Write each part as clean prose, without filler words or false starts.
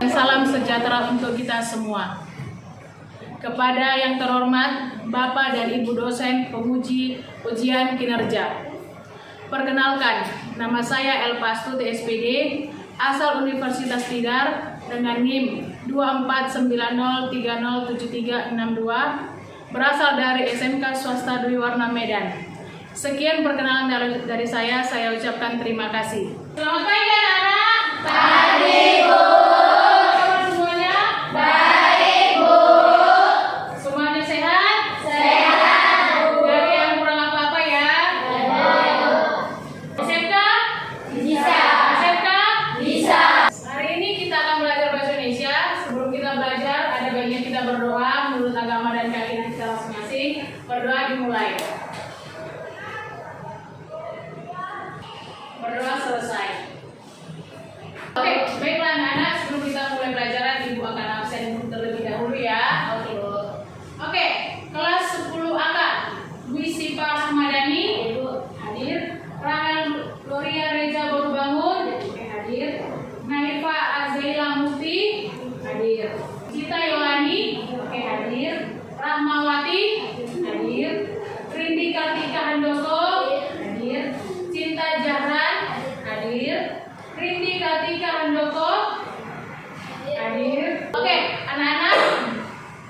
Salam sejahtera untuk kita semua. Kepada yang terhormat Bapak dan Ibu dosen penguji ujian kinerja. Perkenalkan, nama saya Elpastuti SPD, asal Universitas Tidar dengan NIM 2490307362, berasal dari SMK Swasta Dwi Warna Medan. Sekian perkenalan dari saya ucapkan terima kasih. Selamat pagi anak-anak. Pagi, Bu. Semuanya? Baik, Bu. Semuanya sehat? Sehat, Bu. Gak ada yang kurang apa-apa ya? SMK? Bisa. SMK? Bisa. Hari ini kita akan belajar bahasa Indonesia. Sebelum kita belajar, ada baiknya kita berdoa menurut agama dan keyakinan kita masing-masing. Berdoa dimulai. Berdoa selesai. Oke, baiklah anak-anak, sebelum kita mulai pelajaran, Ibu akan absen terlebih dahulu ya. Oke, kelas 10 AK. Bu Sipa Rahmadani, Ibu hadir. Rahel Gloria Reza Barubangun, hadir. Naifa Azaila Mufti, hadir. Cita Yohani, hadir. Rahmawati, hadir. Rindi Kartika Handoko, hadir. Cinta Jahran, hadir. Rindi Kartika Handoko, hadir. Oke, anak-anak,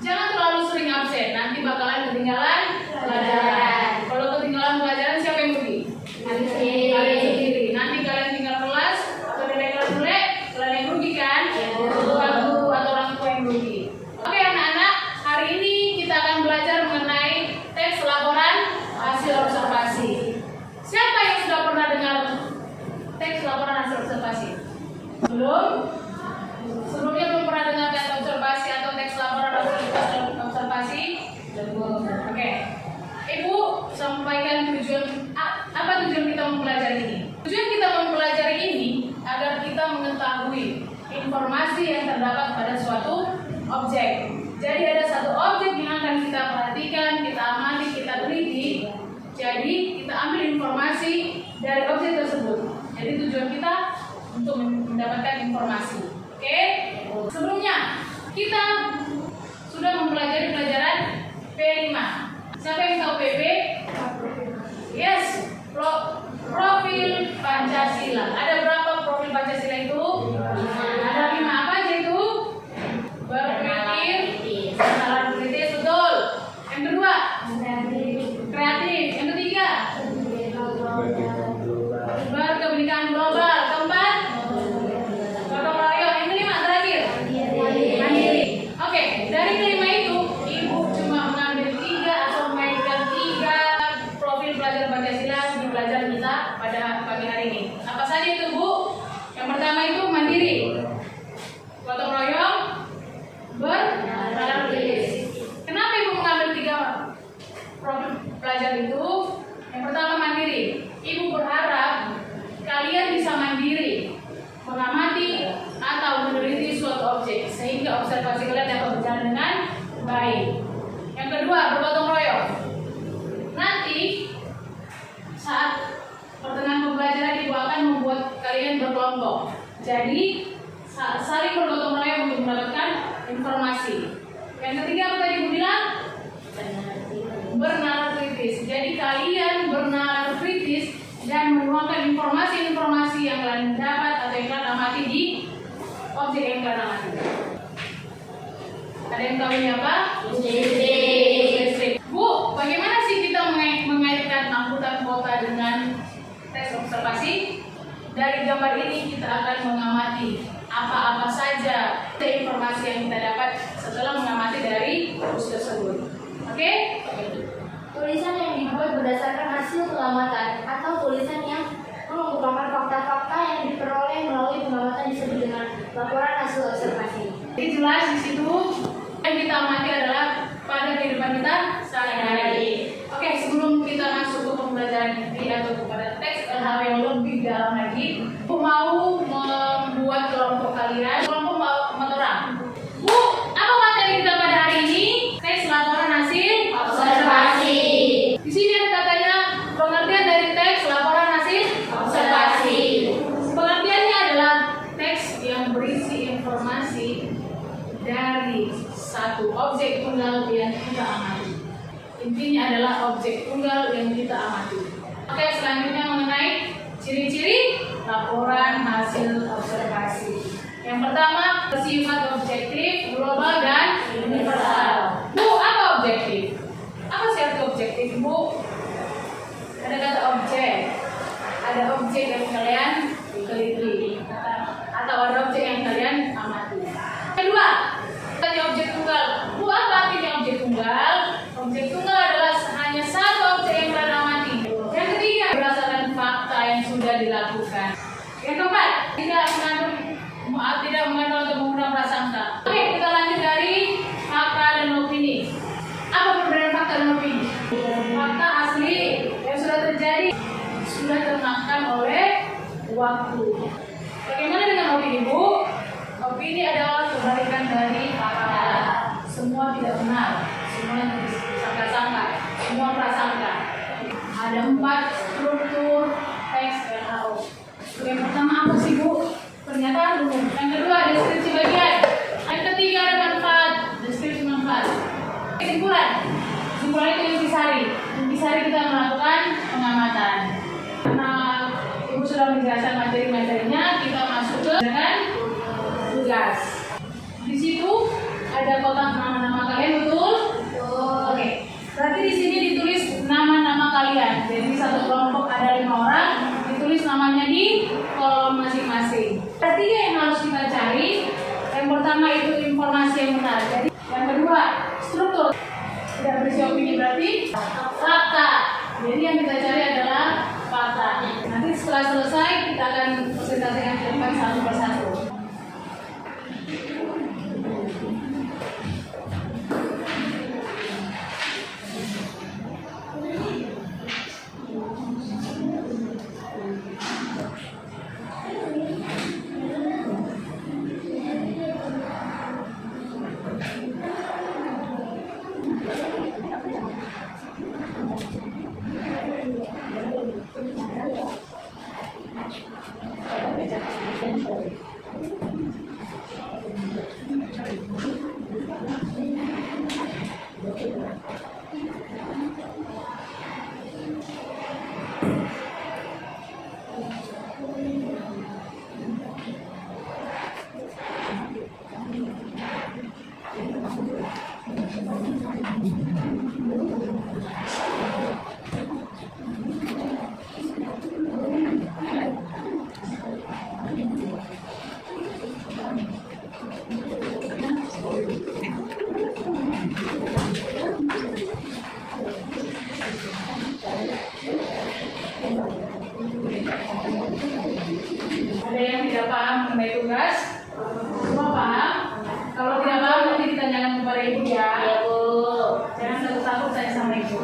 jangan terlalu sering absen, nanti bakalan ketinggalan pelajaran. Kalau ketinggalan pelajaran, siapa yang rugi? Kalian sendiri. Nanti kalian tinggal kelas atau dari kelas mulai, kalian yang rugi kan? Bukan guru atau orang tua yang rugi. Oke anak-anak, hari ini kita akan belajar mengenai teks laporan hasil observasi. Siapa yang sudah pernah dengar teks laporan hasil observasi? Belum? Sebelumnya belum pernah dengar teks observasi atau teks laporan hasil observasi? Oke. Ibu sampaikan apa tujuan kita mempelajari ini? Tujuan kita mempelajari ini agar kita mengetahui informasi yang terdapat pada suatu objek. Jadi ada satu objek yang akan kita perhatikan, kita amati, kita teliti. Jadi kita ambil informasi dari objek tersebut. Jadi tujuan kita untuk mendapatkan informasi. Oke? Sebelumnya kita sudah mempelajari pelajaran P5. Siapa yang tahu PP? Yes, profil Pancasila. Ada berapa profil Pancasila itu? Ada 5. Apa aja itu? Berpikir, nalar kritis, betul. Yang kedua, kreatif. Yang ketiga, berkebinekaan global. Keempat, gotong royong. Yang kelima, terakhir, mandiri. Oke, dari kelima itu, Ibu cuma mengambil 3 atau memainkan 3 profil pelajar Pancasila di pelajaran kita pada pagi hari ini. Apa saja itu, Bu? Yang pertama itu mandiri, gotong royong, bernalar kritis. Kenapa Ibu mengambil 3 profil pelajar itu? Yang pertama mandiri. Ibu berharap kalian bisa mandiri mengamati atau meneliti suatu objek sehingga observasi kalian dapat berjalan dengan baik. Yang kedua, bergotong royong. Nanti saat pertengahan pembelajaran Ibu akan membuat kalian berkelompok. Jadi saling bergotong royong untuk mendapatkan informasi. Yang ketiga apa tadi Ibu bilang? Bernalar kritis. Jadi kalian bernalar kritis dan menuangkan informasi-informasi yang kalian dapat atau yang kalian amati di objek yang kalian amati. Ada yang tahu ini apa? Listrik. Bu, bagaimana sih kita mengaitkan angkutan kota dengan tes observasi? Dari gambar ini kita akan mengamati apa-apa saja informasi yang kita dapat setelah mengamati dari bus tersebut. Oke? Tulisan yang dibuat berdasarkan hasil pengamatan atau tulisan yang mengungkapkan fakta-fakta yang diperoleh melalui pengamatan disebut dengan laporan hasil observasi. Jadi jelas di situ yang kita amati adalah pada kehidupan kita sehari-hari. Oke, sebelum kita masuk ke pembelajaran inti atau kepada teks hal yang lebih dalam lagi, aku mau membuat kelompok kalian, kelompok 4 orang. Bu, apa materi kita pada hari ini? Teks laporan hasil observasi. Di sini ada katanya pengertian dari teks laporan hasil observasi. Pengertiannya adalah teks yang berisi informasi Oke, selanjutnya mengenai ciri-ciri laporan hasil observasi. Yang pertama, bersifat objektif, global, dan universal. Bu, apa objektif? Apa sih arti objektif, Bu? Ada kata objek. Ada objek yang kalian teliti atau ada objek yang kalian amati. Kedua, tadi objek tunggal. Bu, apa artinya objek tunggal? Objek tunggal adalah hanya satu objek yang kalian amati. Yang ketiga, berdasarkan fakta yang sudah dilakukan. Yang keempat, tidak mengandung atau mengundang prasangka. Oke, kita lanjut dari fakta dan opini. Apa perbedaan fakta dan opini? Fakta asli yang sudah terjadi sudah termakan oleh waktu. Bagaimana dengan opini, Bu? Opini adalah kebalikan dari fakta. Semua tidak benar, semua sangka-sangka, semua prasangka. Ada 4 struktur teks RHO. Yang pertama apa sih, Bu? Pernyataan umum. Yang kedua, deskripsi bagian. Yang ketiga, ada manfaat, deskripsi manfaat. Kesimpulan. Kesimpulan itu intisari. Intisari kita melakukan pengamatan. Karena Ibu sudah menjelaskan materi-materinya, kita masuk ke dengan tugas. Di situ ada kotak nama-nama kalian, betul? Oke. Berarti di sini ditulis nama-nama kalian. Jadi satu kelompok ada 5 orang, ditulis namanya di kolom masing-masing. Ketiga yang harus kita cari, yang pertama itu informasi yang benar. Jadi yang kedua, struktur. Tidak berisi opini berarti fakta. Jadi yang kita cari adalah fakta. Nanti setelah selesai kita akan presentasikan ke depan satu persatu. Ada yang tidak paham mengenai tugas? Semua paham? Kalau tidak paham nanti ditanyakan kepada Ibu ya. Iya, Bu. Jangan takut-takut tanya sama Ibu.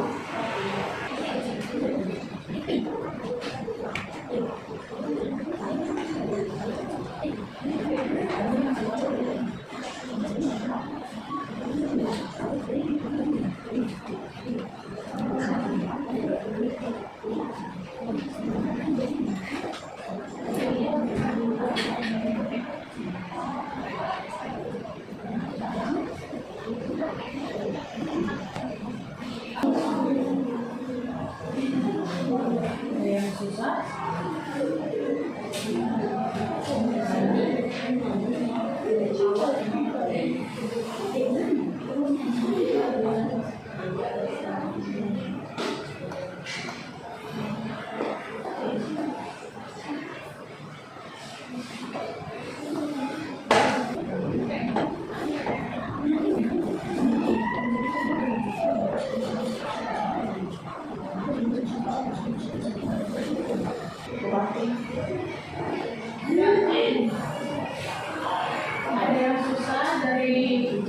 Ada yang susah dari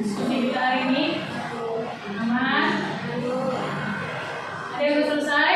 studi kita hari ini? Aman? Ada yang sudah selesai?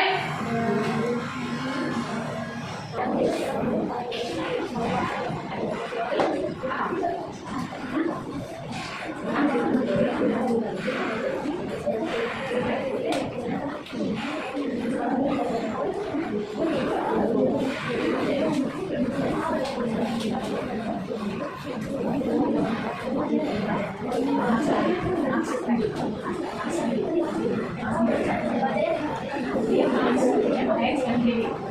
Baik. sendiri.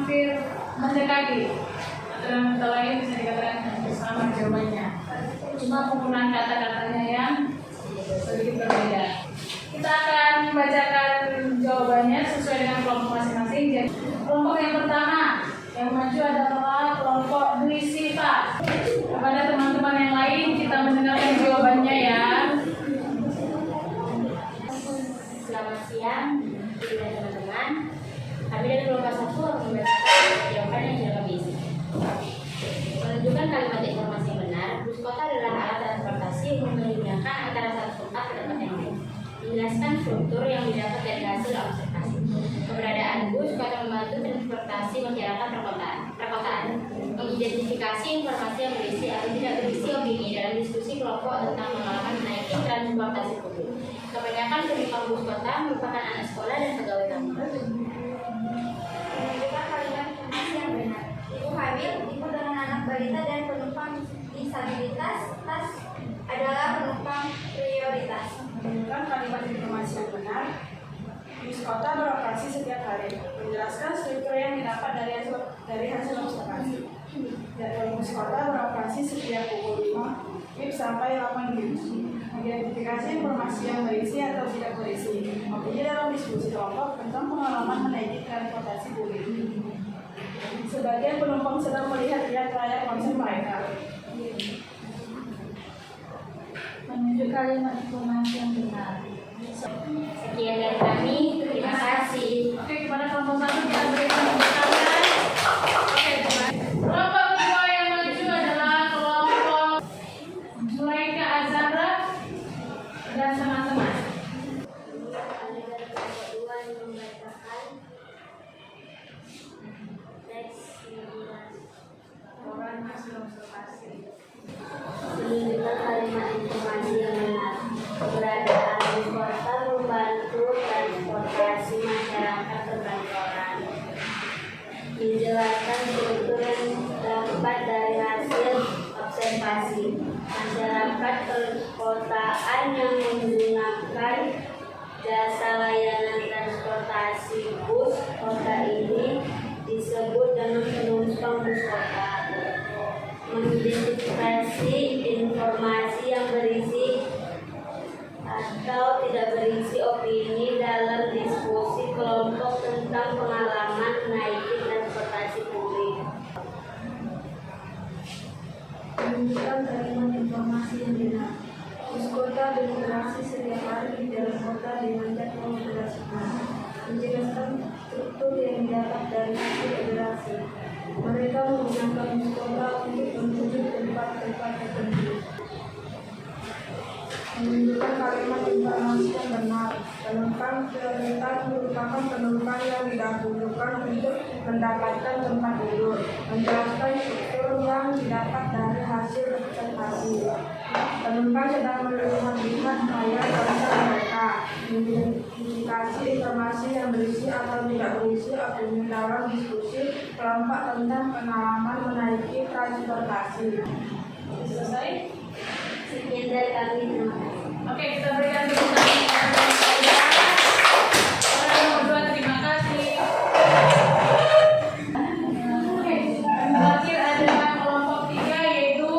hampir mendekati. Atau dengan kata lain bisa dikatakan hampir sama jawabannya. Cuma penggunaan kata-katanya yang sedikit berbeda. Kita akan membacakan jawabannya sesuai dengan kelompok masing-masing. Jadi, kelompok yang pertama yang maju adalah kelompok Dwi Siva. Kepada teman-teman yang lain kita mendengarkan jawabannya ya. Selamat siang, teman-teman. Kami dari kelompok 1 akan membacakan jawaban yang sudah kami isi. Menunjukkan kalimat informasi yang benar, bus kota adalah alat transportasi yang memindahkan antara satu tempat ke tempat yang lain. Menjelaskan struktur yang didapat dari hasil observasi. Keberadaan bus kota membantu transportasi masyarakat perkotaan. Mengidentifikasi informasi yang berisi atau tidak berisi opini dalam diskusi kelompok tentang pengalaman menaiki transportasi publik. Kebanyakan penumpang bus kota merupakan anak sekolah dan pegawai kantor. Menunjukkan kalimat informasi yang benar. Ibu hamil, ibu dengan anak balita dan penumpang disabilitas adalah penumpang prioritas. Menunjukkan kalimat informasi yang benar. Bus kota beroperasi setiap hari. Menjelaskan struktur yang didapat dari hasil observasi. Jadwal bus kota beroperasi setiap pukul 5 WIB sampai 8 WIB. Mengidentifikasi informasi yang berisi atau tidak berisi. Opini dalam diskusi kelompok tentang pengalaman menaiki transportasi publik. Sebagian penumpang sedang melihat-lihat layar ponsel mereka. Menunjuk kalimat informasi yang benar. Sekian dari kami, terima kasih. Oke, kepada kelompok 1 kita berikan tepuk tangan. Oke, kelompok kedua yang maju adalah kelompok Zulaika Azhara dan teman-teman. Orang hasil observasi. Menunjukkan kalimat informasi yang benar. Keberadaan bus kota membantu transportasi masyarakat perkantoran. Menjelaskan struktur yang dapat dari hasil observasi. Masyarakat perkotaan yang menggunakan jasa layanan transportasi bus kota ini disebut dengan penumpang bus kota. Mengidentifikasi informasi yang berisi atau tidak berisi opini dalam diskusi kelompok tentang pengalaman menaiki transportasi publik. Menunjukkan kalimat informasi yang benar. Bus kota beroperasi setiap hari di dalam kota dengan jadwal operasional. Menjelaskan struktur yang didapat dari hasil operasi. Mereka menggunakan bus kota untuk menuju tempat-tempat tertentu. Menunjukkan kalimat informasi yang benar. Penumpang prioritas merupakan penumpang yang didahulukan untuk mendapatkan tempat duduk. Menjelaskan struktur yang didapat dari hasil observasi. Penumpang sedang melihat layar ponsel mereka. Mengidentifikasi informasi yang berisi atau tidak berisi opini dalam diskusi kelompok tentang pengalaman menaiki transportasi. Selesai? Sekian dari kami, terima kasih. Oke, kita berikan tepuk tangan kepada kalian. Kepada nomor 2, terima kasih. Oke, yang terakhir adalah kelompok 3 yaitu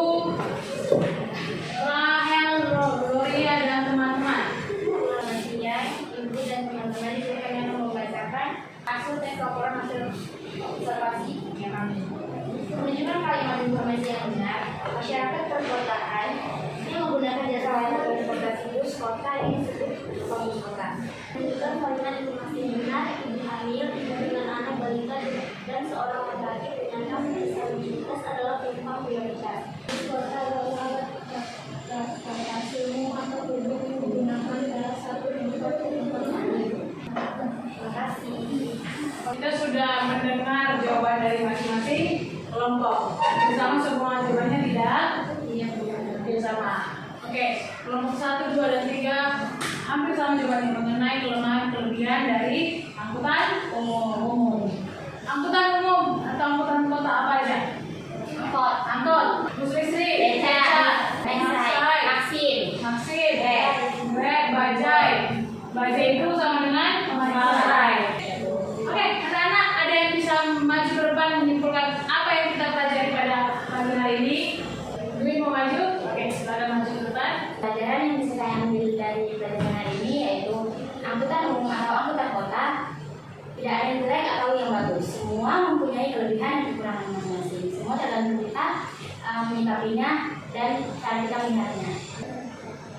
Rahel, Gloria dan teman-teman. Selamat siang, Ibu dan teman-teman. Di sini kami akan membacakan hasil tes laporan hasil observasi yang kami. Menunjukkan kalimat informasi yang benar. Masyarakat perkotaan yang menggunakan jasa layanan transportasi bus kota yang disebut bus kota. Menunjukkan kalimat informasi yang benar. Ibu hamil, ibu dengan anak balita dan seorang laki-laki penyandang disabilitas adalah penumpang prioritas. Bus kota adalah alat transportasi umum atau publik yang digunakan dalam satu tempat ke tempat lain. Terima kasih. Kita sudah mendengar jawaban dari masing-masing kelompok. Bersama semua jawabannya tidak? Iya, sama. Oke, kelompok 1, 2, dan 3 hampir sama jawabannya mengenai kelemahan kelebihan dari angkutan umum. Angkutan umum atau angkutan kota apa aja? Angkot, bus listrik, Maxim, bajai. Bajai itu sama dengan bajai. Oke, anak-anak ada yang bisa maju semua mempunyai kelebihan dan kekurangan masing-masing. Semua tergantung kita menyikapinya dan cara kita melihatnya.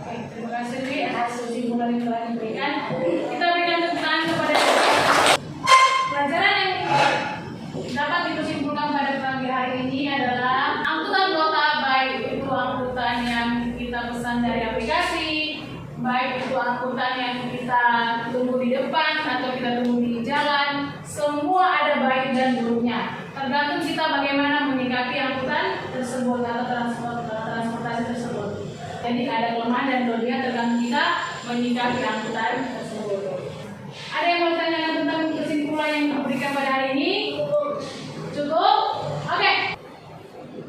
Oke, terima kasih Dwi atas kesimpulan yang telah diberikan. Kita berikan tepuk tangan kepada pelajaran yang dapat disimpulkan pada pagi hari ini adalah angkutan kota, baik itu angkutan yang kita pesan dari aplikasi, baik itu angkutan yang kita tunggu di depan atau kita tunggu di jalan, semua ada baik dan buruknya. Tergantung kita bagaimana menyikapi angkutan tersebut atau transportasi tersebut. Jadi ada kelemahan dan kelebihan tergantung kita menyikapi angkutan tersebut. Ada yang mau ditanyakan tentang kesimpulan yang diberikan pada hari ini? Cukup? Oke.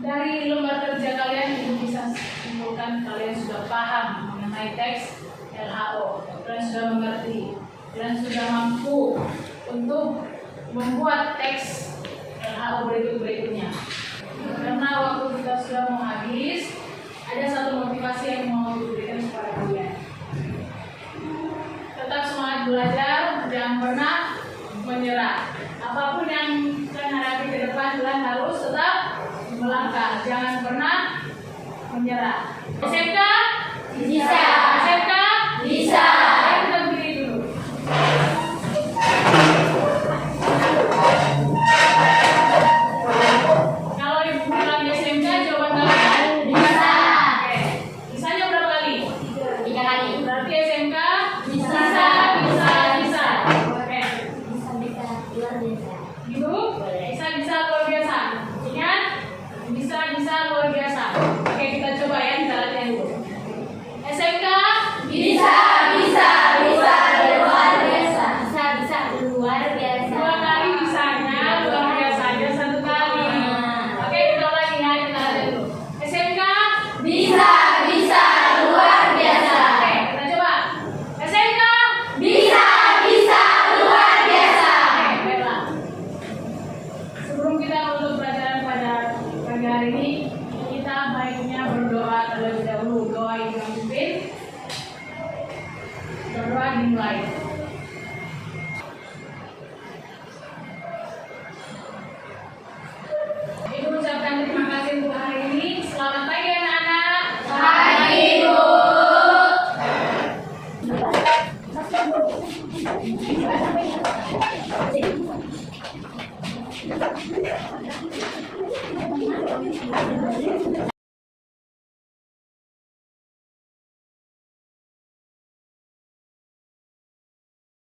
Dari lembar kerja kalian itu bisa simpulkan kalian sudah paham mengenai teks LHO. Kalian sudah mengerti. Kalian sudah mampu untuk membuat teks LHO berikutnya. Karena waktu kita sudah mau habis, ada satu motivasi yang mau diberikan kepada kalian. Tetap semangat belajar, jangan pernah menyerah. Apapun yang kalian hadapi ke depan, kalian harus tetap melangkah. Jangan pernah menyerah. SMK? Bisa. SMK? Bisa. Ayo kita berdiri dulu. Kalau ibu bilang di SMK, jawaban kalian? Bisa. Oke. Bisanya berapa kali? 3 kali. Berarti SMK? Bisa. Bisa. Oke. Bisa. Luar biasa. Gitu? Bisa luar biasa. Ingat? Bisa luar biasa. Oke, kita coba ya, kita latihan dulu. SMK? Bisa. Luar biasa. Bisa. Luar biasa. 2 kali bisanya, luar biasanya 1 kali. Oke, kita ulangi ya, kita latihan dulu. SMK? Bisa. Luar biasa. Oke, kita coba. SMK? Bisa. Luar biasa. Oke, baiklah. Sebelum kita menutup pelajaran pada pagi hari ini, kita baiknya berdoa terlebih dahulu. Doa yang memimpin. Berdoa dimulai. Ibu ucapkan terima kasih untuk hari ini. Selamat pagi anak-anak. Pagi, Bu.